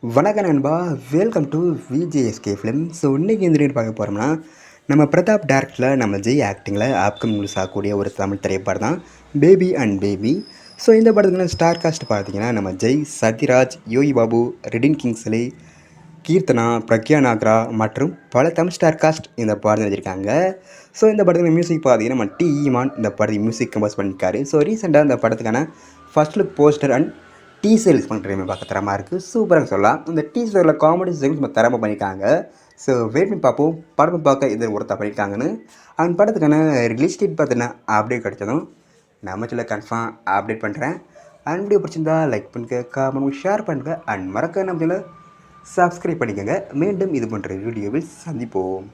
வணக்கம் நண்பா, welcome to VJSK film. So இன்றைக்கி இந்த வீடியோ பார்க்க போகிறோம்னா, நம்ம பிரதாப் டேரக்டரில் நம்ம ஜெய் ஆக்டிங்கில் அப்கமிங் ரிலீஸ் ஆகக்கூடிய ஒரு தமிழ் திரைப்படம் தான் பேபி அண்ட் பேபி. ஸோ இந்த படத்துக்கு ஸ்டார் காஸ்ட் பார்த்தீங்கன்னா நம்ம ஜெய், சத்யராஜ், யோகி பாபு, ரெடின் கிங்ஸ்லி, கீர்த்தனா, பிரக்யா நாக்ரா மற்றும் பல தமிழ் ஸ்டார் காஸ்ட் இந்த படத்தில் எழுதியிருக்காங்க. ஸோ இந்த படத்துக்கு மியூசிக் பார்த்தீங்கன்னா நம்ம டி ஈமான் இந்த படத்துக்கு மியூசிக் கம்போஸ் பண்ணியிருக்காரு. ஸோ ரீசெண்டாக இந்த படத்துக்கான first look poster and teaser use பண்ணுறமே பார்க்க தரமாக இருக்குது, சூப்பராக சொல்லலாம். இந்த டீசரில் காமெடி சீன்ஸ் நம்ம தரமாக பண்ணியிருக்காங்க. ஸோ வெயிட் பண்ணி பார்ப்போம் படம் பார்க்க இது ஒருத்தர் பண்ணியிருக்காங்கன்னு. அந்த படத்துக்கான ரிலீஸ் டேட் பார்த்தீங்கன்னா அப்டேட் கிடச்சதும் நம்ம சில கன்ஃபார்ம் அப்டேட் பண்ணுறேன். அண்ட் வீடியோ பிடிச்சிருந்தா லைக் பண்ணுங்க, கமெண்ட் ஷேர் பண்ணுங்கள் அண்ட் மறக்க நம்ம சப்ஸ்கிரைப் பண்ணிக்கோங்க. மீண்டும் இது போன்ற வீடியோவில் சந்திப்போம்.